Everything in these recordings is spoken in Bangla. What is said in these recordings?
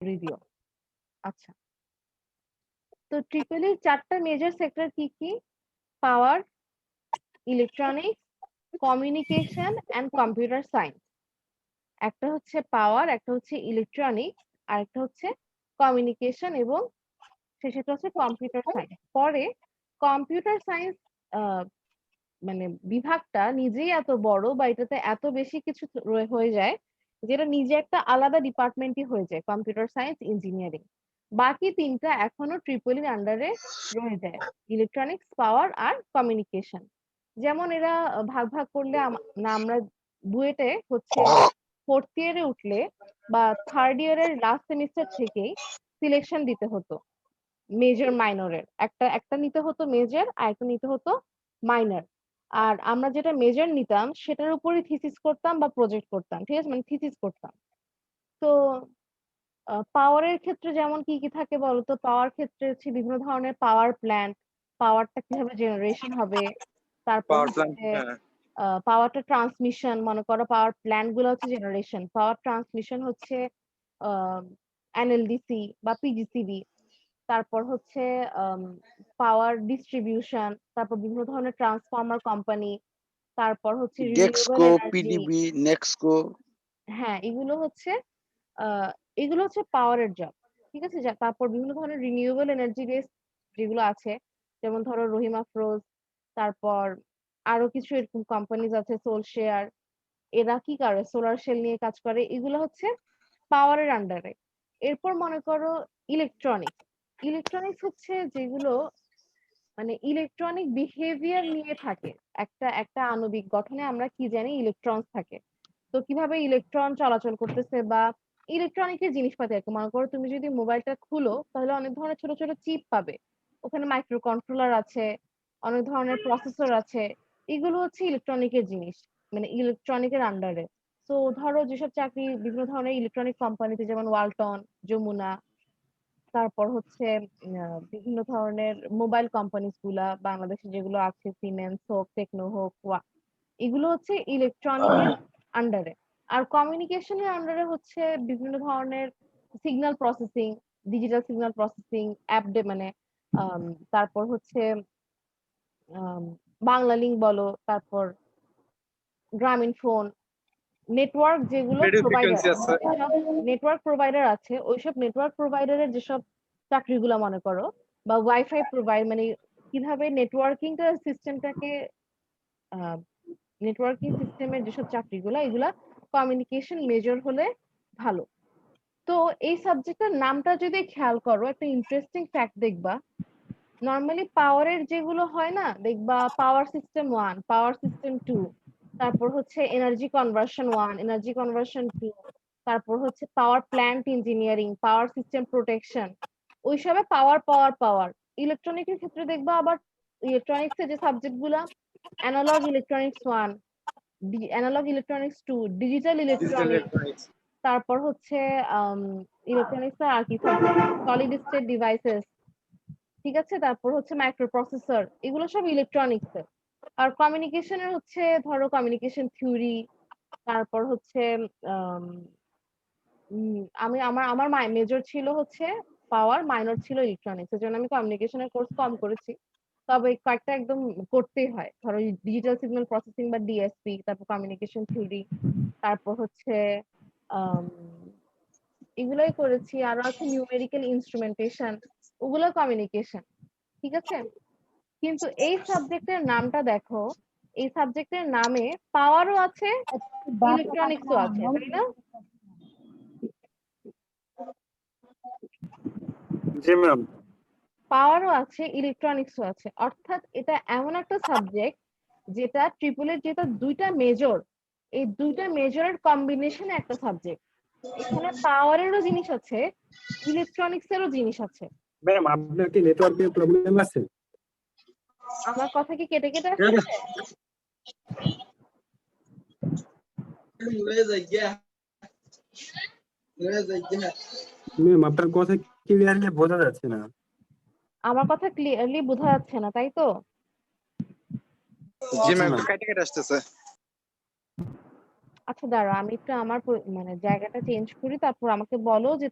রিভিউ। আচ্ছা, তো ট্রিপল ই 4টা মেজর সেক্টর কি কি? Power, electronics, communication and computer science. একটা হচ্ছে পাওয়ার, একটা হচ্ছে ইলেকট্রনিক্স, আর একটা হচ্ছে কমিউনিকেশন এবং শেষেরটা হচ্ছে কম্পিউটার সায়েন্স। পরে কম্পিউটার সায়েন্স মানে বিভাগটা নিজেই এত বড় বা এটাতে এত বেশি কিছু হয়ে যায় যেটা নিজে একটা আলাদা ডিপার্টমেন্টই হয়ে যায়, কম্পিউটার সায়েন্স ইঞ্জিনিয়ারিং। বাকি তিনটা এখনো ট্রিপল ইর আন্ডারে রয়ে যায়, ইলেকট্রনিক্স, পাওয়ার আর কমিউনিকেশন। যেমন এরা ভাগ ভাগ করলে না আমরা বুয়েটে হচ্ছে 4th ইয়ারে উঠলে বা 3rd ইয়ারের লাস্ট সেমিস্টার থেকেই সিলেকশন দিতে হতো মেজর মাইনরের। একটা একটা নিতে হতো মেজর আর একটা নিতে হতো মাইনর। আর আমরা যেটা মেজর নিতাম সেটার উপরই থিসিস করতাম বা প্রজেক্ট করতাম, ঠিক আছে, মানে থিসিস করতাম। তো পাওয়ারের ক্ষেত্রে যেমন কি কি থাকে বলতো? পাওয়ার ক্ষেত্রে হচ্ছে বিভিন্ন ধরনের পাওয়ার প্ল্যান্ট, পাওয়ারটা কিভাবে জেনারেশন হবে, তারপর পাওয়ার প্ল্যান্ট, হচ্ছে হ্যাঁ। পাওয়ারটা ট্রান্সমিশন, মনে করো পাওয়ার প্ল্যান্ট গুলো হচ্ছে জেনারেশন, পাওয়ার ট্রান্সমিশন হচ্ছে এনএলডিসি বা পিজিসিবি। তারপর হচ্ছে পাওয়ার ডিস্ট্রিবিউশন, তারপর বিভিন্ন ধরনের ট্রান্সফর্মার কোম্পানি, তারপর হচ্ছে রিনিউয়েবল ডেক্সকো, এনার্জি। পিডিবি, নেক্সকো। হ্যাঁ, আহ এগুলো হচ্ছে পাওয়ারের জব, ঠিক আছে। তারপর বিভিন্ন ধরনের রিনিউয়েবল এনার্জি বেস যেগুলো আছে, যেমন ধরো রহিম আফরোজ, তারপর আরো কিছু এরকম কোম্পানিজ আছে, সোল শেয়ার। এরা কি করে? সোলার সেল নিয়ে কাজ করে। এগুলো হচ্ছে পাওয়ারের আন্ডারে। এরপর মনে করো ইলেকট্রনিক্স। ইলেকট্রনিক্স হচ্ছে যেগুলো মানে ইলেকট্রনিক বিহেভিয়ার নিয়ে থাকে। একটা একটা আণবিক গঠনে আমরা কি জানি ইলেকট্রনস থাকে। তো কিভাবে ইলেকট্রন চলাচল করতেছে বা ইলেকট্রনিকের জিনিসপাতি আর কি। মনে করো তুমি যদি মোবাইলটা খুলো তাহলে অনেক ধরনের ছোট ছোট চিপ পাবে, ওখানে মাইক্রো কন্ট্রোলার আছে, অনেক ধরনের প্রসেসর আছে। এগুলো হচ্ছে ইলেকট্রনিকের জিনিস, মানে ইলেকট্রনিকের আন্ডারে। তো ধরো যেসব চাকরি বিভিন্ন ধরনের ইলেকট্রনিক কোম্পানিতে, যেমন ওয়ালটন, যমুনা, তারপর হচ্ছে বিভিন্ন ধরনের মোবাইল কোম্পানিজ গুলা বাংলাদেশে যেগুলো আছে, সিমেন্স হোক, টেকনো হোক, এগুলো হচ্ছে ইলেকট্রনিকের আন্ডারে। আর কমিউনিকেশনের আন্ডারে হচ্ছে বিভিন্ন ধরনের signal processing, digital signal processing, মানে আম, তারপর হচ্ছে আম, বাংলা লিংক বলো, তারপর গ্রামীণ ফোন, নেটওয়ার্ক যেগুলো রেডিও প্রোভাইডার, ফ্রিকোয়েন্সি আছে। যেসব নেটওয়ার্ক প্রোভাইডার আছে, ওইসব নেটওয়ার্ক প্রোভাইডারের যেসব চাকরিগুলো মনে করো, বা ওয়াইফাই মানে কিভাবে নেটওয়ার্কিংটা সিস্টেমটাকে, নেটওয়ার্কিং সিস্টেমের যেসব চাকরিগুলো, এগুলা কমিউনিকেশন মেজর হলে ভালো। তো এই সাবজেক্টের নামটা যদি খেয়াল করো, একটা ইন্টারেস্টিং ফ্যাক্ট দেখবা। নর্মালি পাওয়ারের যেগুলো হয় না, দেখবা পাওয়ার সিস্টেম 1, পাওয়ার সিস্টেম 2, তারপর হচ্ছে এনার্জি কনভার্সন 1, এনার্জি কনভার্সন 2, তারপর হচ্ছে power plant engineering, power system protection, ওইসবে পাওয়ার পাওয়ার পাওয়ার। ইলেকট্রনিক্সের ক্ষেত্রে দেখবা আবার ইলেকট্রনিক্স এর যে সাবজেক্ট গুলা, analogue electronics 1, analogue electronics 2, digital digital electronics, electronics. তারপর হচ্ছে ইলেকট্রনিক্স আর কি সাবজেক্ট, সলিড স্টেট ডিভাইসেস, ঠিক আছে, তারপর হচ্ছে মাইক্রো প্রসেসর, এগুলো সব ইলেকট্রনিক্স এর। আর কমিউনিকেশনের হচ্ছে ধরো কমিউনিকেশন থিওরি, তারপর হচ্ছে আম, আমি আমার আমার মেজর ছিল হচ্ছে পাওয়ার, মাইনর ছিল ইলেকট্রনিক্স, এর জন্য আমি কমিউনিকেশনের কোর্স কম করেছি। তবে কয়েকটা একদম করতেই হয়, ধরো ডিজিটাল সিগন্যাল প্রসেসিং বা ডিএসপি, তারপর কমিউনিকেশন থিওরি, তারপর হচ্ছে আম, এগুলোই করেছি। আরো আছে নিউমেরিক্যাল ইনস্ট্রুমেন্টেশন, ওগুলো কমিউনিকেশন, ঠিক আছে। কিন্তু এই সাবজেক্টের নামটা দেখো, এই সাবজেক্টের নামে পাওয়ারও আছে, ইলেকট্রনিক্সও আছে, তাই না? জি ম্যাম। পাওয়ারও আছে, ইলেকট্রনিক্সও আছে, অর্থাৎ এটা এমন একটা সাবজেক্ট যেটা ট্রিপলের যেটা দুইটা মেজর, এই দুইটা মেজরের কম্বিনেশনে একটা সাবজেক্ট। এখানে পাওয়ারেরও জিনিস আছে, ইলেকট্রনিক্সেরও জিনিস আছে। ম্যাম আপনার কি নেটওয়ার্কের প্রবলেম আছে? আমার কথা কি কেটে কেটে আসছে? ম্যাম আপনার কথা ক্লিয়ারলি বোঝা যাচ্ছে না। আমার কথা ক্লিয়ারলি বোঝা যাচ্ছে না, তাই তো? জি ম্যাম, কেটে কেটে আসতেছে। আচ্ছা দাঁড়া, আমি একটু আমার মানে জায়গাটা চেঞ্জ করি, তারপর আমাকে বলো যে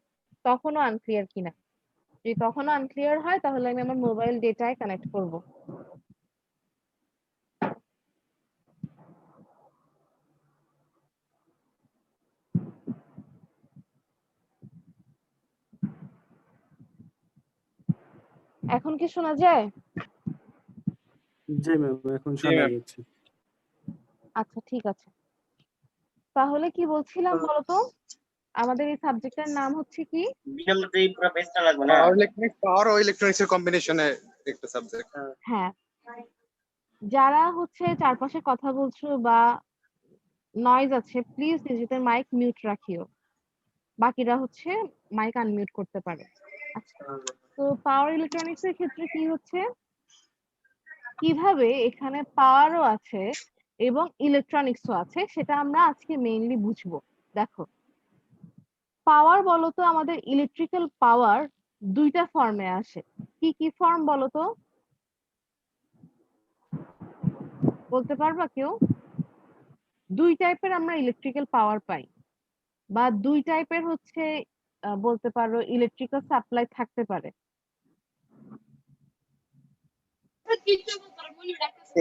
তখনও আনক্লিয়ার কিনা। যদি তখনও আনক্লিয়ার হয় তাহলে আমি আমার মোবাইল ডেটায় কানেক্ট করব। এখন কি শোনা যায়? জি ম্যাম, এখন জি শোনা ম্যাম। যাচ্ছে। আচ্ছা ঠিক আছে। তাহলে কি বলছিলাম বলতো? আমাদের এই সাবজেক্টের নাম হচ্ছে কি? পাওয়ার ও ইলেকট্রনিক্স এর কম্বিনেশনে একটা সাবজেক্ট। হ্যাঁ, যারা হচ্ছে চারপাশে কথা বলছো বা নয়েজ আছে প্লিজ নিজেদের মাইক মিউট রাখিও। বাকিরা হচ্ছে মাইক আনমিউট করতে পারে। আচ্ছা, তো পাওয়ার ইলেকট্রনিক্স এর ক্ষেত্রে কি হচ্ছে, কিভাবে এখানে পাওয়ারও আছে এবং ইলেকট্রনিক্সও আছে সেটা আমরা আজকে মেইনলি বুঝবো। দেখো, পাওয়ার বলতো আমাদের ইলেকট্রিক্যাল পাওয়ার দুইটা ফর্মে আসে। কি কি ফর্ম বলতো, বলতে পারবা কেউ? দুই টাইপের আমরা ইলেকট্রিক্যাল পাওয়ার পাই, বা দুই টাইপের হচ্ছে বলতে পারো ইলেকট্রিক্যাল সাপ্লাই থাকতে পারে।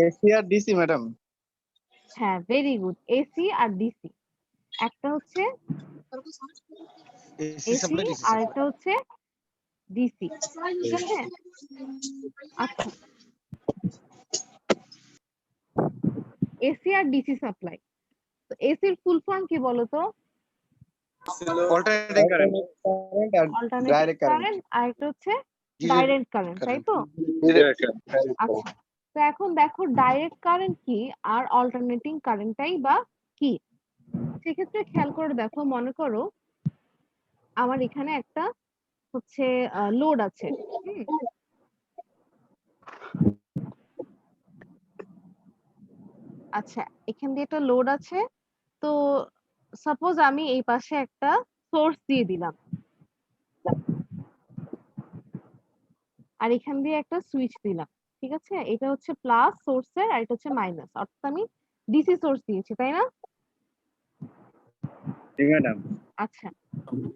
এসি আর ডিসি ম্যাডাম। হ্যাঁ, ভেরি গুড, এসি আর ডিসি। একটা হচ্ছে এসি এসি সাপ্লাই ডিসি আর সাপ্লাই। একটা হচ্ছে ডিসি। ঠিক আছে, আচ্ছা, এসি আর ডিসি সাপ্লাই। তো এসির ফুল ফর্ম কি বলতো? অল্টারনেটিং কারেন্ট আর অল্টারনেটিং ডাইরেক্ট কারেন্ট। কারেন্ট আর একটা হচ্ছে ডাইরেক্ট কারেন্ট, তাই তো? আচ্ছা, তো এখন দেখো ডাইরেক্ট কারেন্ট কি আর অল্টারনেটিং কারেন্টটাই বা কি। সেক্ষেত্রে খেয়াল করে দেখো, মনে করো আমার এখানে একটা হচ্ছে লোড আছে। হুম, আচ্ছা, এখান দিয়ে একটা লোড আছে। তো সাপোজ আমি এই পাশে একটা সোর্স দিয়ে দিলাম, আর এখান দিয়ে একটা সুইচ দিলাম। ঠিক আছে, এটা হচ্ছে প্লাস সোর্সের আর এটা হচ্ছে মাইনাস, অর্থাৎ আমি ডিসি সোর্স দিয়েছি, তাই না? জি ম্যাডাম। আচ্ছা,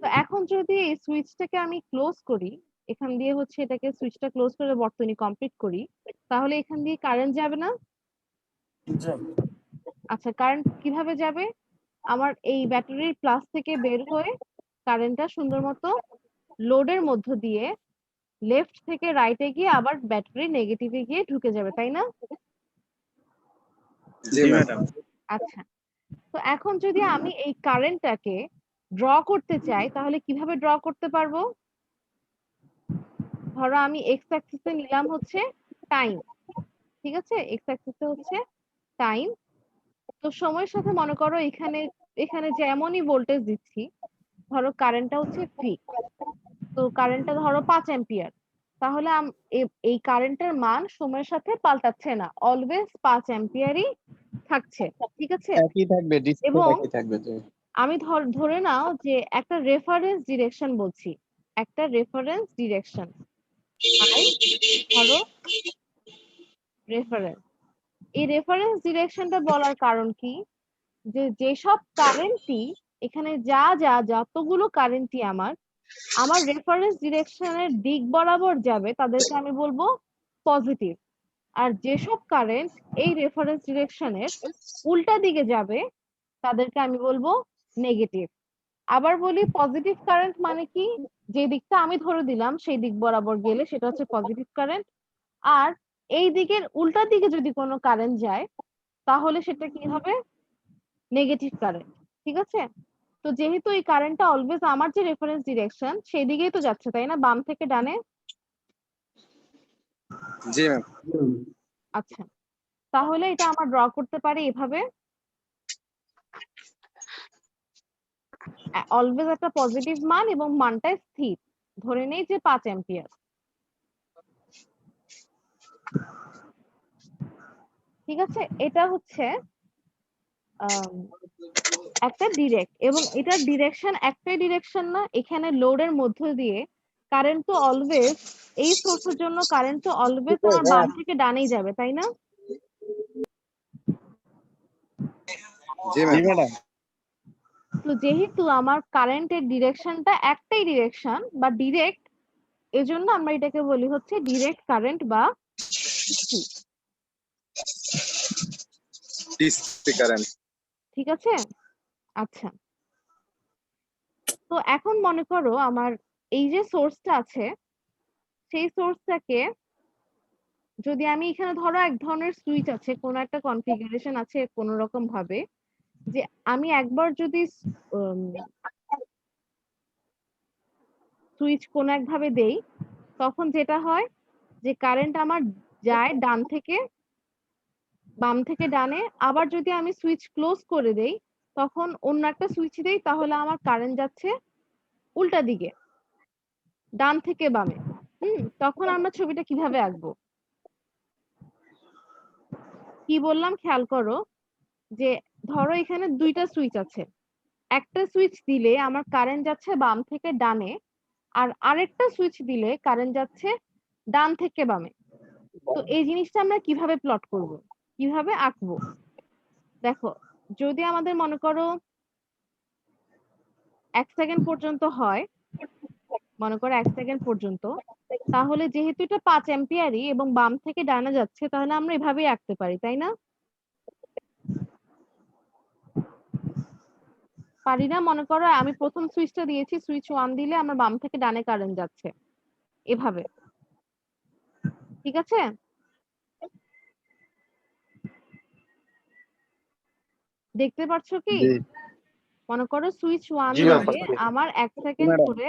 তো এখন যদি এই সুইচটাকে আমি ক্লোজ করি, এখান দিয়ে হচ্ছে এটাকে সুইচটা ক্লোজ করে বর্তনী কমপ্লিট করি, তাহলে এখান দিয়ে কারেন্ট যাবে না? জি আচ্ছা, কারেন্ট কিভাবে যাবে? আমার এই ব্যাটারির প্লাস থেকে বের হয়ে কারেন্টটা সুন্দর মতো লোডের মধ্য দিয়ে লেফট থেকে রাইটে গিয়ে আবার ব্যাটারি নেগেটিভে গিয়ে ঢুকে যাবে, তাই না? জি ম্যাডাম। আচ্ছা, তো এখন যদি আমি এই কারেন্টটাকে ড্র করতে চাই তাহলে কিভাবে ড্র করতে পারবো? ধরো আমি এক্স অ্যাক্সিসে নিলাম হচ্ছে টাইম। ঠিক আছে, এক্স অ্যাক্সিসে হচ্ছে টাইম। তো সময়ের সাথে মনে করো এখানে এখানে যেমনই ভোল্টেজ দিচ্ছি, ধরো কারেন্টটা হচ্ছে ভি, তো কারেন্টটা ধরো 5 অ্যাম্পিয়ার, তাহলে এই কারেন্টের মান সময়ের সাথে পাল্টাচ্ছে না, অলওয়েজ 5 অ্যাম্পিয়ারই থাকছে। ঠিক আছে, একই থাকবে, ডিসি এবং একই থাকবে তো। আমি ধরে নাও যে একটা রেফারেন্স ডিরেকশন বলছি, একটা রেফারেন্স ডিরেকশন, আই ধরো রেফারেন্স। এই রেফারেন্স ডিরেকশনটা বলার কারণ কি, যে যেসব কারেন্টই এখানে যতগুলো কারেন্টই আমার রেফারেন্স ডিরেকশনের দিক বরাবর যাবে তাদেরকে আমি বলবো পজিটিভ। আর যেসব কারেন্ট এই রেফারেন্স ডিরেকশনের উল্টা দিকে যাবে তাদেরকে আমি বলবো নেগেটিভ। আবার বলি, পজিটিভ কারেন্ট মানে কি, যে দিকটা আমি ধরে দিলাম সেই দিক বরাবর গেলে সেটা হচ্ছে পজিটিভ কারেন্ট। আর এই দিকের উল্টা দিকে যদি কোনো কারেন্ট যায় তাহলে সেটা কি হবে? Negative current. ঠিক আছে, তো যেহেতু এই কারেন্টটা অলওয়েজ আমার যে রেফারেন্স ডিরেকশন সেই দিকেই তো যাচ্ছে, তাই না, বাম থেকে ডানে? জি ম্যাম। আচ্ছা, তাহলে এটা আমরা ড্র করতে পারি এভাবে, অলওয়েজ একটা পজিটিভ মান এবং মানটা স্থির, ধরে নেই যে 5 অ্যাম্পিয়ার। ঠিক আছে, এটা হচ্ছে একটা ডিরেক্ট, এবং এটার ডিরেকশন একটাই ডিরেকশন না, এখানে লোডের মধ্য দিয়ে কারেন্ট তো অলওয়েজ, এই সোর্সের জন্য কারেন্ট তো অলওয়েজ আমার বাম থেকে ডানেই যাবে, তাই না? জি ম্যাডাম। তো যেহেতু আমার কারেন্টের ডিরেকশনটা একটাই ডিরেকশন বা ডিরেক্ট, এজন্য আমরা এটাকে বলি হচ্ছে ডিরেক্ট কারেন্ট বা ডিসি। DC current. ঠিক আছে? আচ্ছা, তো এখন মনে করো আমার এই যে সোর্সটা আছে, সেই সোর্সটাকে যদি আমি এখানে ধরো এক ধরনের সুইচ আছে, কোনো একটা কনফিগারেশন আছে কোনো রকম ভাবে, যে আমি একবার যদি সুইচ কোনো এক ভাবে দেই, তখন যেটা হয় যে কারেন্ট আমার যায় ডান থেকে বাম থেকে ডানে। আবার যদি আমি সুইচ ক্লোজ করে দেই, তখন অন্য একটা সুইচ দেই, তাহলে আমার কারেন্ট যাচ্ছে উল্টা দিকে, ডান থেকে বামে। তখন আমরা ছবিটা কিভাবে আঁকবো? কি বললাম খেয়াল করো, যে ধরো এখানে দুইটা সুইচ আছে, একটা সুইচ দিলে আমার কারেন্ট যাচ্ছে বাম থেকে ডানে, আর আরেকটা সুইচ দিলে কারেন্ট যাচ্ছে ডান থেকে বামে। তো এই জিনিসটা আমরা কিভাবে প্লট করব, কিভাবে আঁকবো? দেখো, যদি আমাদের মনে করো 1 সেকেন্ড পর্যন্ত হয়, মনে করো 1 সেকেন্ড পর্যন্ত, তাহলে যেহেতু এটা 5 অ্যাম্পিয়ারই এবং বাম থেকে ডানে যাচ্ছে, তাহলে আমরা এভাবেই আঁকতে পারি, তাই না? পারি না? মনে করো আমি প্রথম সুইচটা দিয়েছি, সুইচ 1 দিলে আমার বাম থেকে ডানে কারেন্ট যাচ্ছে এভাবে। ঠিক আছে? দেখতে পাচ্ছ কি? জি মনে করো সুইচ 1 জি দিলে ম্যাম। আমার 1 সেকেন্ড ম্যাডাম ধরে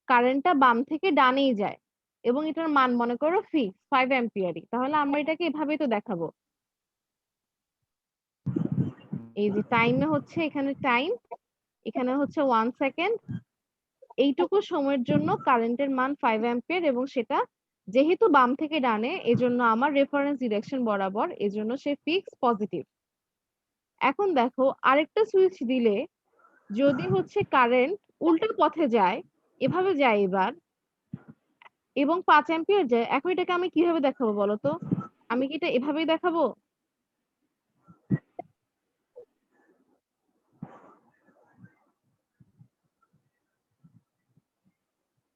কারেন্টটা বাম থেকে ডানেই যায়, এবং এটার মান মনে করো ফিক্স 5 অ্যাম্পিয়ারই। তাহলে আমরা এটাকে এভাবেই তো দেখাবো। এই যে টাইমে হচ্ছে, এখানে টাইম, এখানে হচ্ছে 1 সেকেন্ড, এইটুকু সময়ের জন্য কারেন্টের মান 5 অ্যাম্পিয়ার, এবং সেটা যেহেতু বাম থেকে ডানে, এজন্য আমার রেফারেন্স ডিরেকশন বরাবর, এজন্য সে ফিক্স পজিটিভ। এখন দেখো আরেকটা সুইচ দিলে যদি হচ্ছে কারেন্ট উল্টো পথে যায়, এভাবে যায় এবার, এবং 5 অ্যাম্পিয়ার যায়, এখন এটাকে আমি কিভাবে দেখাবো বলো তো? আমি কি এটা এভাবেই দেখাবো?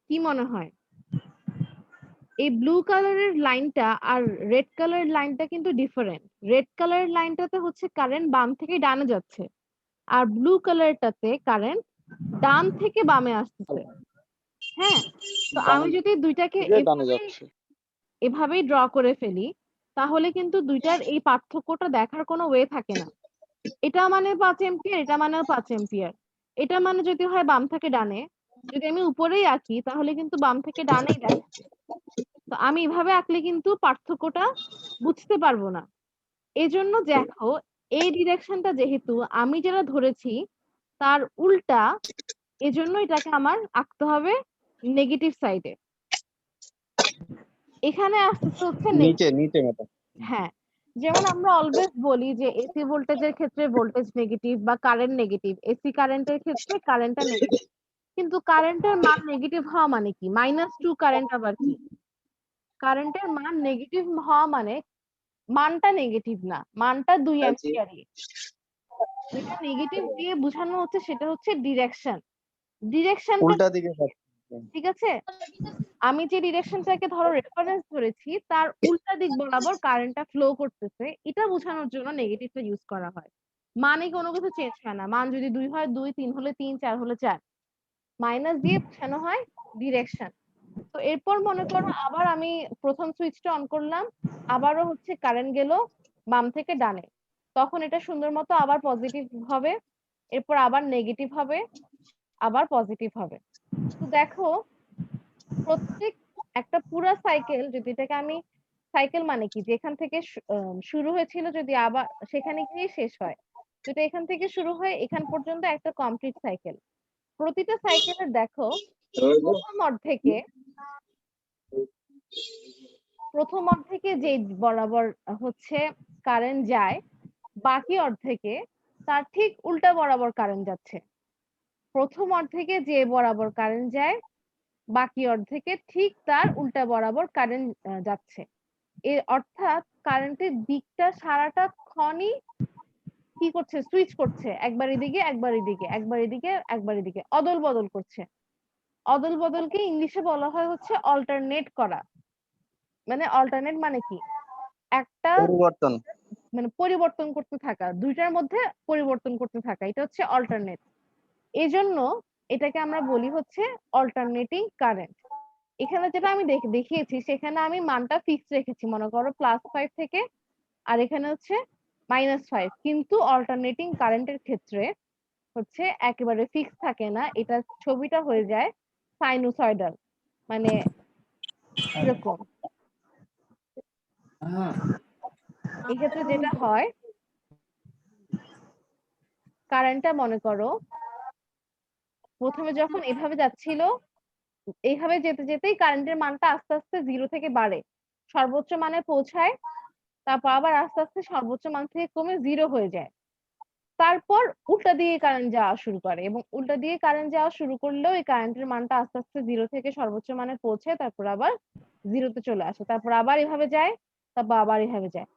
কি মনে হয়? এই ব্লু কালারের লাইনটা আর রেড কালারের লাইনটা কিন্তু ডিফারেন্ট। রেড কালারের লাইনটাতে হচ্ছে কারেন্ট বাম থেকে ডানে যাচ্ছে, আর ব্লু কালারটাতে কারেন্ট ডান থেকে বামে আসতেছে। হ্যাঁ, তো আমি যদি দুইটাকে ডানে এভাবেই যাচ্ছে। এভাবেই ড্র করে ফেলি, তাহলে কিন্তু দুইটার এই পার্থক্যটা দেখার কোনো ওয়ে থাকে না। এটা মানে 5 এম্পিয়ার, এটা মানেও 5 এম্পিয়ার। এটা মানে যদি হয় বাম থেকে ডানে, যদি আমি উপরেই আঁকি তাহলে কিন্তু বাম থেকে ডানেই দেখাবে। তো আমি এভাবে আঁকলে কিন্তু পার্থক্যটা বুঝতে পারবো না। এজন্য দেখো, এই ডিরেকশনটা যেহেতু আমি যেটা ধরেছি তার উল্টা, এজন্য এটাকে আমার আঁকতে হবে নেগেটিভ সাইডে। এখানে আসতেছে হচ্ছে নিচে নিচে ম্যাডাম। হ্যাঁ, যেমন আমরা অলওয়েজ বলি যে এসি ভোল্টেজের ক্ষেত্রে ভোল্টেজ নেগেটিভ বা কারেন্ট নেগেটিভ, এসি কারেন্টের ক্ষেত্রে কারেন্টটা নেগেটিভ। কিন্তু কারেন্টের মান নেগেটিভ হওয়া মানে কি? -2 কারেন্ট আবার কি? কারেন্টের মান নেগেটিভ হওয়া মানে মানটা নেগেটিভ না, মানটা 2 অ্যাম্পিয়ারই। যেটা নেগেটিভ দিয়ে বোঝানো হচ্ছে সেটা হচ্ছে ডিরেকশন। ডিরেকশনটা উল্টা দিকে যাচ্ছে। ঠিক আছে? আমি যে ডিরেকশনটাকে ধরো রেফারেন্স ধরেছি, তার উল্টা দিক বরাবর কারেন্টটা ফ্লো করতেছে, এটা বোঝানোর জন্য নেগেটিভটা ইউজ করা হয়। মানে কোনো কিছু চেঞ্জ হয় না, মান যদি 2 হয় 2, 3 হলে 3, 4 হলে 4, মাইনাস দিয়ে বোঝানো হয় ডিরেকশন। তো এরপর মনে করো আবার আমি প্রথম সুইচটা অন করলাম, আবারও হচ্ছে কারেন্ট গেল বাম থেকে ডানে, তখন এটা সুন্দর মতো আবার পজিটিভ হবে, এরপর আবার নেগেটিভ হবে, আবার পজিটিভ হবে। তো দেখো, প্রত্যেক একটা পুরা সাইকেল, যদি এটাকে আমি সাইকেল মানে কি, যেখান থেকে শুরু হয়েছিল যদি আবার সেখানে গিয়ে শেষ হয়, যেটা এখান থেকে শুরু হয় এখান পর্যন্ত একটা কমপ্লিট সাইকেল। প্রতিটা সাইকেলের দেখো প্রথম অর্ধেকে প্রথম অর্ধেকে যে বরাবর হচ্ছে কারেন্ট যায়, বাকি অর্ধেকে তার ঠিক উল্টা বরাবর কারেন্ট যাচ্ছে। প্রথম অর্ধেকে যে বরাবর কারেন্ট যায়, বাকি অর্ধেকে ঠিক তার উল্টা বরাবর কারেন্ট যাচ্ছে। এর অর্থাৎ কারেন্টের দিকটা সারাটা ক্ষণই কি করছে, সুইচ করছে, একবার এদিকে একবার এদিকে, একবার এদিকে একবার এদিকে, অদল বদল করছে। অদল বদলকে ইংলিশে বলা হয় হচ্ছে অল্টারনেট করা। মানে অল্টারনেট মানে কি, একটা পরিবর্তন। মানে পরিবর্তন করতে থাকা, দুইটার মধ্যে পরিবর্তন করতে থাকা, এটা হচ্ছে অল্টারনেট। এই জন্য এটাকে আমরা বলি হচ্ছে অল্টারনেটিং কারেন্ট। এখানে যেটা আমি দেখিয়েছি সেখানে আমি মানটা ফিক্স রেখেছি, মনে করো +5 থেকে, আর এখানে হচ্ছে -5। কিন্তু অল্টারনেটিং কারেন্টের ক্ষেত্রে হচ্ছে একেবারে ফিক্স থাকে না, এটা ছবিটা হয়ে যায় সাইনুসয়েডাল, মানে এরকম। এক্ষেত্রে যেটা হয়, কারেন্টটা মনে করো প্রথমে যখন এভাবে যাচ্ছিল, এইভাবে যেতে যেতেই কারেন্টের মানটা আস্তে আস্তে 0 থেকে বাড়ে, সর্বোচ্চ মানে পৌঁছায়, তারপর আবার আস্তে আস্তে সর্বোচ্চ মান থেকে কমে 0 হয়ে যায়। তারপর উল্টা দিয়ে কারেন্ট যাওয়া শুরু করে, এবং উল্টা দিয়ে কারেন্ট যাওয়া শুরু করলেও এই কারেন্টের মানটা আস্তে আস্তে 0 থেকে সর্বোচ্চ মানে পৌঁছে, তারপর আবার 0 তে চলে আসে, তারপর আবার এভাবে যায়, তারপর আবার এভাবে যায়।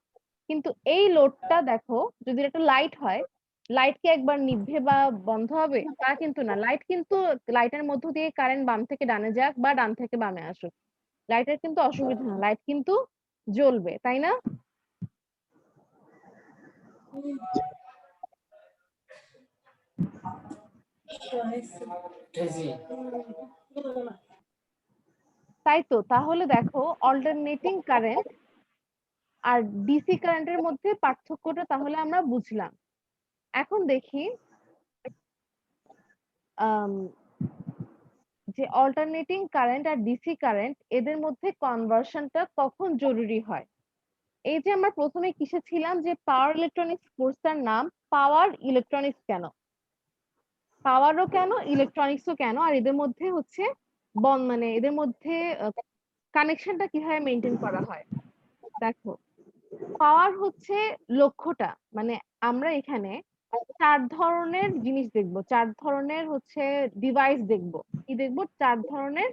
কিন্তু এই লোডটা দেখো, যদি একটা লাইট হয়, লাইট কি একবার নিভে বা বন্ধ হবে? তা কিন্তু না। লাইট কিন্তু, লাইটের মধ্য দিয়ে কারেন্ট বাম থেকে ডানে যাক বা ডান থেকে বামে আসুক, লাইটের কিন্তু অসুবিধা না, লাইট কিন্তু জ্বলবে, তাই না? তাই তো, তাহলে দেখো অল্টারনেটিং কারেন্ট আর ডিসি কারেন্টের মধ্যে পার্থক্যটা তাহলে আমরা বুঝলাম। এখন দেখি যে অল্টারনেটিং কারেন্ট আর ডিসি কারেন্ট এদের মধ্যে কনভার্সনটা কখন জরুরি হয়। এই যে আমরা প্রথমে কিসে ছিলাম, যে পাওয়ার ইলেকট্রনিক্স কোর্সটার নাম পাওয়ার ইলেকট্রনিক্স কেন, পাওয়ারও কেন, ইলেকট্রনিক্সও কেন, আর এদের মধ্যে হচ্ছে মানে এদের মধ্যে কানেকশনটা কিভাবে মেনটেন করা হয়। দেখো, পাওয়ার হচ্ছে লক্ষ্যটা, মানে আমরা এখানে 4 ধরনের জিনিস দেখব, 4 ধরনের হচ্ছে ডিভাইস দেখব। কি দেখব? 4 ধরনের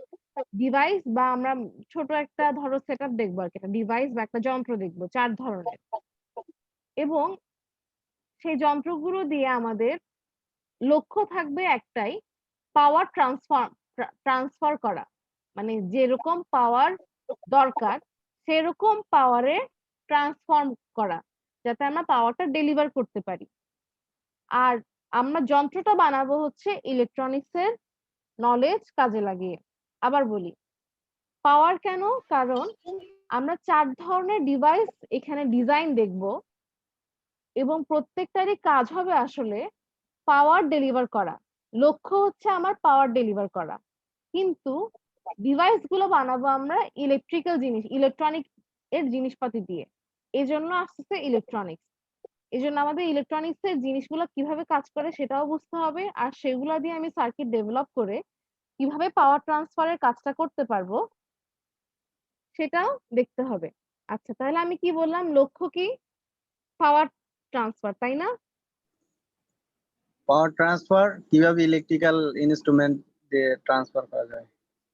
ডিভাইস, বা আমরা ছোট একটা ধরো সেটআপ দেখবো আর কি, একটা ডিভাইস বা একটা যন্ত্র দেখবো 4 ধরনের। এবং সেই যন্ত্রগুলো দিয়ে আমাদের লক্ষ্য থাকবে একটাই, পাওয়ার ট্রান্সফার করা, মানে যেরকম পাওয়ার দরকার সেরকম পাওয়ারে ট্রান্সফর্ম করা, যাতে আমরা পাওয়ারটা ডেলিভার করতে পারি। আর আমরা যন্ত্রটা বানাবো হচ্ছে ইলেকট্রনিক্সের নলেজ কাজে লাগিয়ে। আবার বলি, পাওয়ার কেন? কারণ আমরা 4 ধরনের ডিভাইস এখানে ডিজাইন দেখব, এবং প্রত্যেকটারই কাজ হবে আসলে পাওয়ার ডেলিভার করা। লক্ষ্য হচ্ছে আমার পাওয়ার ডেলিভার করা, কিন্তু ডিভাইস গুলো বানাবো আমরা ইলেকট্রিক্যাল জিনিস, ইলেকট্রনিক এর জিনিসপাতি দিয়ে। এজন্য আসছে ইলেকট্রনিক্স। এজন্য আমাদের ইলেকট্রনিক্স এর জিনিসগুলো কিভাবে কাজ করে সেটাও বুঝতে হবে, আর সেগুলো দিয়ে আমি সার্কিট ডেভেলপ করে কিভাবে পাওয়ার ট্রান্সফারের কাজটা করতে পারবো সেটাও দেখতে হবে। আচ্ছা, তাহলে আমি কি বললাম, লক্ষ্য কি? পাওয়ার ট্রান্সফার, তাই না? পাওয়ার ট্রান্সফার কিভাবে ইলেকট্রিক্যাল ইনস্ট্রুমেন্ট দিয়ে ট্রান্সফার করা যায়।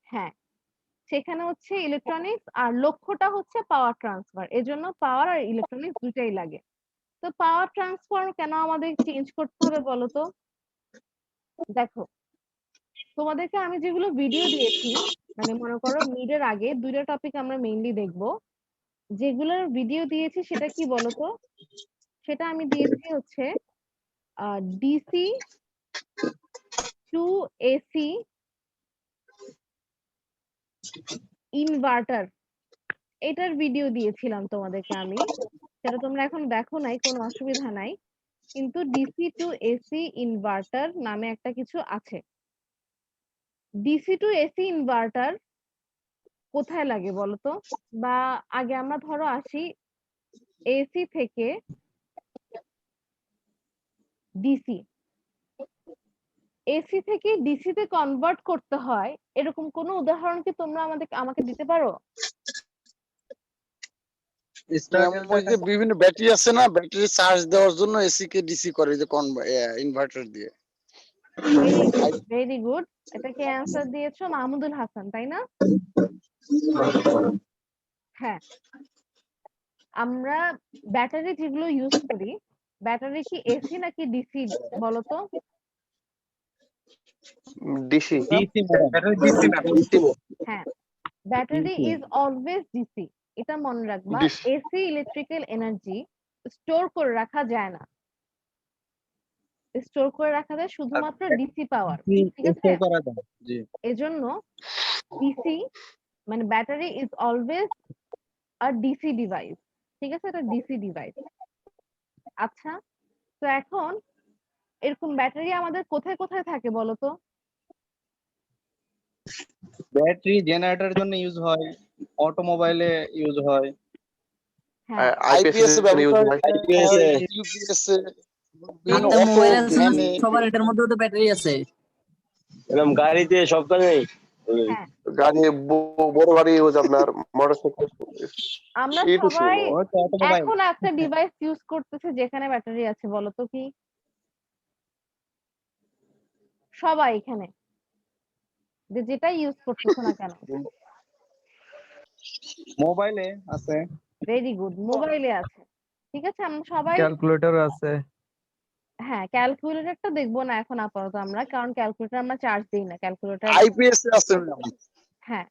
হ্যাঁ, সেখানে হচ্ছে ইলেকট্রনিক্স, আর লক্ষ্যটা হচ্ছে পাওয়ার ট্রান্সফার। এজন্য পাওয়ার আর ইলেকট্রনিক্স দুটাই লাগে। তো পাওয়ার ট্রান্সফার কেন আমাদের চেঞ্জ করতে হবে বলো তো? দেখো, তোমাদেরকে আমি যেগুলো ভিডিও দিয়েছি, মানে মনে করো মিডের আগে দুইটা টপিক আমরা মেইনলি দেখবো, যেগুলোর ভিডিও দিয়েছি সেটা কি বলতো? সেটা আমি দিয়েছি হচ্ছে ডিসি টু এসি ইনভার্টার, এটার ভিডিও দিয়েছিলাম তোমাদেরকে আমি। সেটা তোমরা এখন দেখো নাই, কোনো অসুবিধা নাই, কিন্তু ডিসি টু এসি ইনভার্টার নামে একটা কিছু আছে। ডিসি টু এসি ইনভার্টার কোথায় লাগে বলতো? বা আগে আমরা ধরো আসি এসি থেকে ডিসি, এসি থেকে ডিসি তে কনভার্ট করতে হয়, এরকম কোন উদাহরণ কি তোমরা আমাকে দিতে পারো? স্টার্টার ওই যে বিভিন্ন ব্যাটারি আছে না, ব্যাটারি চার্জ দেওয়ার জন্য এসি কে ডিসি করে যে ইনভার্টার দিয়ে। Very good, very good. এটাকে অ্যান্সার দিয়েছো মাহমুদুল হাসান, তাই না? হ্যাঁ, আমরা ব্যাটারি যেগুলো ইউজ করি, ব্যাটারি কি এসি নাকি ডিসি বলো তো? ডিসি। DC madam. হ্যাঁ, battery DC is always DC. এটা মনে রাখবা। DC AC electrical energy store করে রাখা যায় না। স্টোর করে রাখা যায় শুধুমাত্র ডিসি পাওয়ার। ঠিক আছে? স্টোর করা যায়। জি। এজন্য ডিসি মানে battery is always a DC device. ঠিক আছে? এটা ডিসি ডিভাইস। আচ্ছা, তো এখন এরকম ব্যাটারি আমাদের কোথায় কোথায় থাকে বলো তো? ব্যাটারি জেনারেটরের জন্য ইউজ হয়, অটোমোবাইলে ইউজ হয়, হ্যাঁ, আইপিএস এর ইউজ হয়। আইপিএস ইউপিএস বিভিন্ন আপনার অটো মোবাইল আছে না, ভ্যানে সবার এটার মধ্যেও তো ব্যাটারি আছে। এরকম গাড়িতে সব কাজেই হ্যাঁ। গাড়ি বড় গাড়ি ইউজ আপনার মোটরসাইকেল আমরা সি টু সি সবাই হয়তো অটোমোবাইল। এখন একটা ডিভাইস ইউজ করতেছে যেখানে ব্যাটারি আছে, বলো তো কি? সবাই এখানে যেটাই ইউজ করতেছো না কেন। মোবাইলে আছে, ভেরি গুড, মোবাইলে আছে। ঠিক আছে, আমরা সবাই ক্যালকুলেটর আছে। হ্যাঁ, ক্যালকুলেটরটা দেখবো না এখন আপাতত আমরা, কারণ ক্যালকুলেটর আমরা চার্জ দিই না। ক্যালকুলেটর আইপিএস আছে না হ্যাঁ,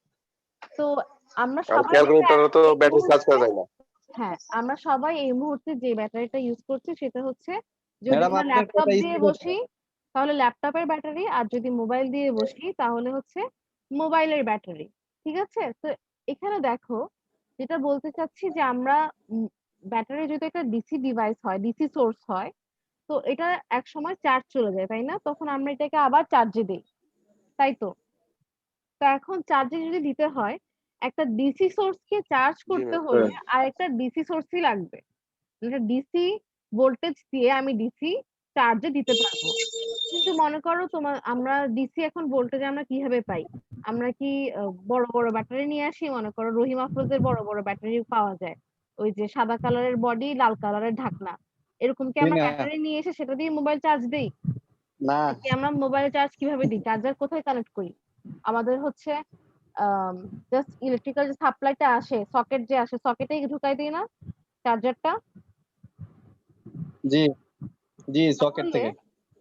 তো আমরা আর সবাই ক্যালকুলেটরে তো এই ব্যাটারি চার্জ করা মুহূর্তে যায় না। হ্যাঁ, আমরা সবাই এই মুহূর্তে যে ব্যাটারিটা ইউজ করছি সেটা হচ্ছে, যদি ম্যাডাম আমরা আপনার ল্যাপটপ কথা দিয়ে স্পিকার বসি তাহলে ল্যাপটপের ব্যাটারি, আর যদি মোবাইল দিয়ে বসি তাহলে হচ্ছে মোবাইলের ব্যাটারি। ঠিক আছে? তো এখানে দেখো, যেটা বলতে চাচ্ছি যে আমরা ব্যাটারি যদি একটা ডিসি ডিভাইস হয়, ডিসি সোর্স হয়, তো এটা এক সময় চার্জ চলে যায়, তাই না? তখন আমরা এটাকে আবার চার্জে দিই, তাই তো? তো এখন চার্জে যদি দিতে হয়, একটা ডিসি সোর্স কে চার্জ করতে ম্যাম। হলে আরেকটা ডিসি সোর্সই লাগবে। এটা ডিসি ভোল্টেজ দিয়ে আমি ডিসি চার্জে দিতে পারবো। কিন্তু মনে করো আমরা ডিসি এখন ভোল্টেজ আমরা কিভাবে পাই? আমরা কি বড় বড় ব্যাটারি নিয়ে আসি? মনে করো রহিম আফরোজের বড় বড় ব্যাটারি পাওয়া যায়, ওই যে সাদা কালারের বডি, লাল কালারের ঢাকনা। এরকম কি আমরা না। ব্যাটারি নিয়ে এসে সেটা দিয়ে মোবাইল চার্জ দেই? না। কি আমরা মোবাইল চার্জ কিভাবে দিই? চার্জার কোথায় কানেক্ট করি? আমাদের হচ্ছে জাস্ট ইলেকট্রিক্যাল যে সাপ্লাইটা আসে, সকেট যে আসে, সকেটেই ঢুকাই দিই না চার্জারটা? জি জি, সকেট তাহলে থেকে।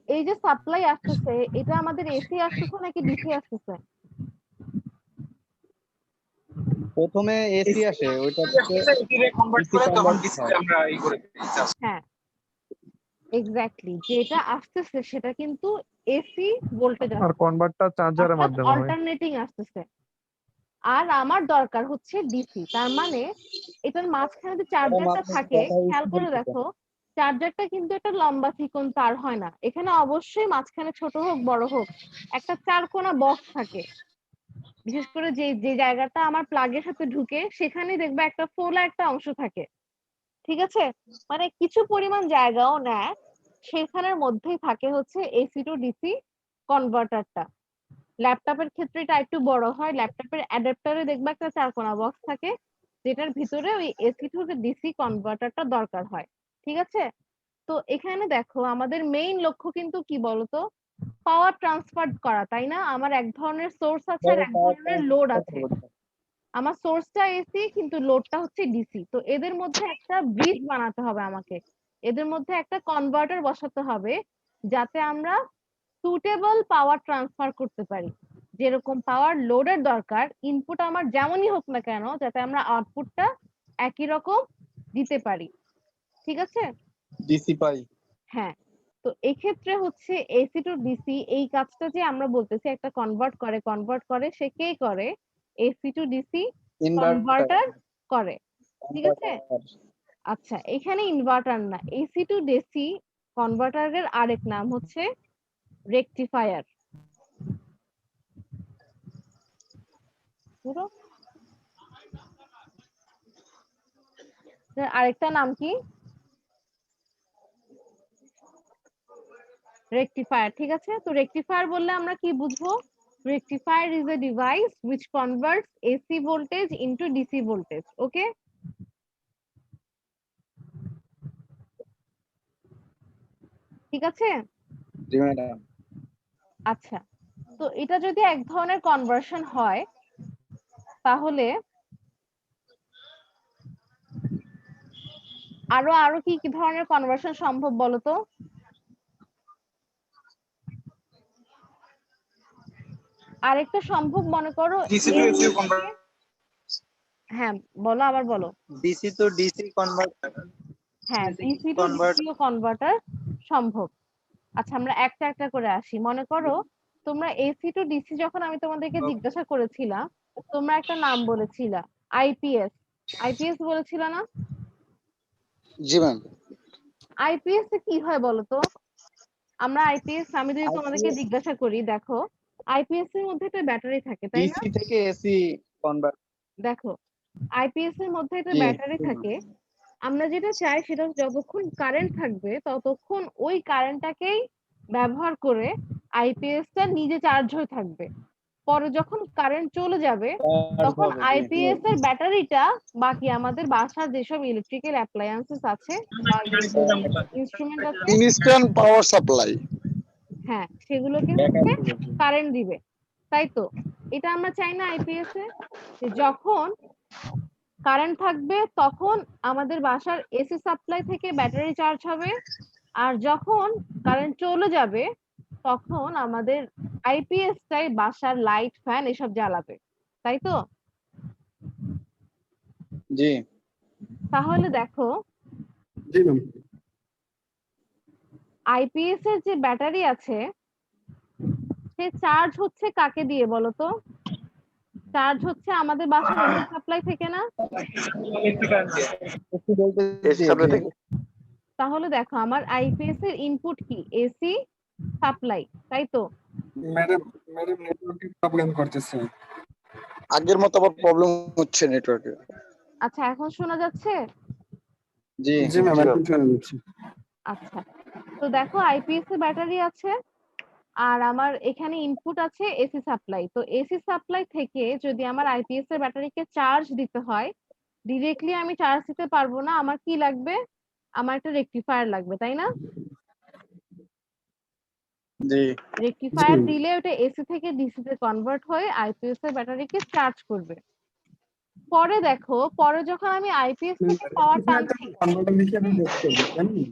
এই যে সাপ্লাই আসতেছে, এটা আমাদের এসি আসতেছে নাকি ডিসি আসতেছে? প্রথমে এসি আসে, ওইটা হ্যাঁ, এক্স্যাক্টলি, যেটা আসতেছে সেটা কিন্তু এসি ভোল্টেজ আর কনভার্টার চার্জারের মাধ্যমে হয়। অল্টারনেটিং আসতেছে। আর আমার দরকার হচ্ছে ডিসি। তার মানে এটার মাঝখানে যে চার্জারটা থাকে, খেয়াল করে দেখো, চার্জারটা কিন্তু একটা লম্বা চিকন তার হয় না। এখানে অবশ্যই মাঝখানে ছোট হোক বড় হোক একটা চারকোনা বক্স থাকে। বিশেষ করে যে যে জায়গাটা আমার প্লাগের সাথে ঢুকে সেখানেই দেখবে একটা ফোলা একটা অংশ থাকে। ঠিক আছে? মানে কিছু পরিমাণ জায়গাও নেয়, সেখানের মধ্যেই থাকে হচ্ছে এসি টু ডিসি কনভার্টারটা। ল্যাপটপের ক্ষেত্রে এটা একটু বড় হয়। ল্যাপটপের অ্যাডাপ্টারে দেখবে একটা চারকোনা বক্স থাকে, যেটার ভিতরে ওই এসি টু ডিসি কনভার্টারটা দরকার হয়। ঠিক আছে? তো এখানে দেখো, আমাদের মেইন লক্ষ্য কিন্তু কি বলতো? পাওয়ার ট্রান্সফার করা, তাই না? আমার এক ধরনের সোর্স আছে আর এক ধরনের লোড আছে। আমার সোর্সটা এসি কিন্তু লোডটা হচ্ছে ডিসি। তো এদের মধ্যে একটা ব্রিজ বানাতে হবে আমাকে। এদের মধ্যে একটা কনভার্টার বসাতে হবে, যাতে আমরা সুটেবল পাওয়ার ট্রান্সফার করতে পারি। যেরকম পাওয়ার লোডের দরকার, ইনপুট আমার যেমনই হোক না কেন, যাতে আমরা আউটপুটটা একই রকম দিতে পারি। ঠিক আছে? ডিসি পাই। হ্যাঁ, তো এক্ষেত্রে হচ্ছে এসি টু ডিসি এই কাজটা যে আমরা বলতেছি একটা কনভার্ট করে, সে কে করে? এসি টু ডিসি কনভার্টার করে। ঠিক আছে? আচ্ছা, এখানে ইনভার্টার না, এসি টু ডিসি কনভার্টারের আরেক নাম হচ্ছে রেকটিফায়ার। আরেকটা নাম কি? রেকটিফায়ার। ঠিক আছে? তো রেকটিফায়ার বললে আমরা কি বুঝবো? Rectifier is a device which converts AC voltage into DC voltage. ওকে? ঠিক আছে? জি ম্যাডাম। আচ্ছা, তো এটা যদি এক ধরনের কনভার্সন হয়, তাহলে আরো আরো কি কি ধরনের কনভার্সন সম্ভব বলো তো? আরেকটা সম্ভব মনে করো হ্যাঁ বলো, আবার বলো। ডিসি তো ডিসি কনভার্ট হ্যাঁ, DC two convert- DC converter সম্ভব। আচ্ছা আমরা একটা একটা করে আসি। মনে করো তোমরা এসি টু ডিসি যখন আমি তোমাদেরকে জিজ্ঞাসা করেছিলাম, তোমরা একটা নাম বলেছিলা আইপিএস। আইপিএস বলেছিল না? জি ম্যাম। আইপিএস এ কি হয় বলো তো? আমরা আইপিএস, আমি যদি তোমাদেরকে জিজ্ঞাসা করি, দেখো আইপিএস এর মধ্যে একটা ব্যাটারি থাকে তাই না? ডিসি থেকে এসি কনভার্ট দেখো আইপিএস এর মধ্যে একটা জি। ব্যাটারি থাকে। আমরা যেটা চাই সেটা যতক্ষণ কারেন্ট থাকবে ততক্ষণ ওই কারেন্টটাকেই ব্যবহার করে আইপিএস টা নিজে চার্জ হয়ে থাকবে। পরে যখন কারেন্ট চলে যাবে তখন আইপিএস এর ব্যাটারিটা বাকি আমাদের বাসার যেসব ইলেকট্রিক্যাল অ্যাপ্লায়েন্সেস আছে বা ইনস্ট্রুমেন্ট আছে, ইনস্ট্যান্ট পাওয়ার সাপ্লাই। হ্যাঁ সেগুলোকে হচ্ছে কারেন্ট দিবে। তাই তো? এটা আমরা চাই না আইপিএস এ, যে যখন কারেন্ট থাকবে তখন আমাদের বাসার এসি সাপ্লাই থেকে ব্যাটারি চার্জ হবে, আর যখন কারেন্ট চলে যাবে তখন আমাদের আইপিএস টাই বাসার লাইট ফ্যান এসব জ্বালাবে। তাই তো? জি। তাহলে দেখো জি ম্যাম। আইপিএস এর যে ব্যাটারি আছে সে চার্জ হচ্ছে কাকে দিয়ে বলো তো? চার্জ হচ্ছে আমাদের বাসার এসি সাপ্লাই থেকে না? এসি সাপ্লাই থেকে। তাহলে দেখো আমার আইপিএস এর ইনপুট কি? এসি সাপ্লাই, তাই তো? ম্যাডাম নেটওয়ার্কে প্রবলেম করতেছে। আগের মতো আবার প্রবলেম হচ্ছে নেটওয়ার্কে। আচ্ছা এখন শোনা যাচ্ছে? জি। জি ম্যাম, জি, এখন শোনা যাচ্ছে। আচ্ছা তো দেখো আইপিএস এর ব্যাটারি আছে আর আমার এখানে ইনপুট আছে এসি সাপ্লাই। তো এসি সাপ্লাই থেকে যদি আমার আইপিএস এর ব্যাটারিকে চার্জ দিতে হয়, ডিরেক্টলি আমি চার্জ দিতে পারবো না, আমার কি লাগবে? আমার একটা রেকটিফায়ার লাগবে, তাই না? জি। রেকটিফায়ার জি। দিলে ওটা এসি থেকে ডিসি তে কনভার্ট হয়ে আইপিএস এর ব্যাটারিকে চার্জ করবে। পরে দেখো পরে যখন আমি আইপিএস থেকে পাওয়ার টানছি, কনভার্টার হিসেবে কাজ করবে, জানেন?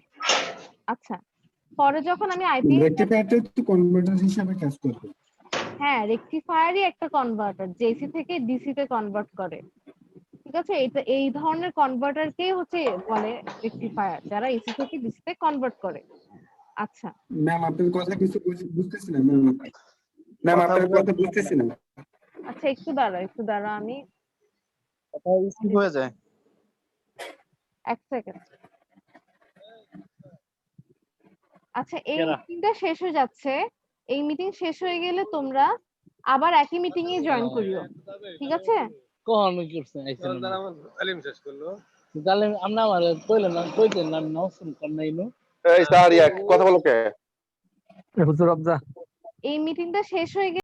আচ্ছা পরে যখন আমি আইপিএস, রেকটিফায়ারটা তো কনভার্টার হিসেবে কাজ করবে। হ্যাঁ রেকটিফায়ারই একটা কনভার্টার, জেসি থেকে ডিসি তে কনভার্ট করে। ঠিক আছে? এটা এই ধরনের কনভার্টারকেই হচ্ছে বলে রেকটিফায়ার, যারা এসি থেকে ডিসি তে কনভার্ট করে। আচ্ছা ম্যাম আপনার কথা কিছু বুঝতেছি না ম্যাম। ম্যাম আপনার কথা বুঝতেছি না। আচ্ছা একটু দাঁড়াও আমি কথা স্কিপ হয়ে যায়। এক সেকেন্ড। আচ্ছা এই মিটিংটা শেষ হয়ে যাচ্ছে, এই মিটিং শেষ হয়ে গেলে তোমরা আবার একই মিটিং এ জয়েন করিও, ঠিক আছে? কখন করছে আইছেন তালিম শেষ করলো তালিম আমরা আমার কইলেন না কইতেন না আমি নাও শুন কোন নাইনো এই স্যার কথা বলো কে? হুজুর আফজা। এই মিটিংটা শেষ হয়ে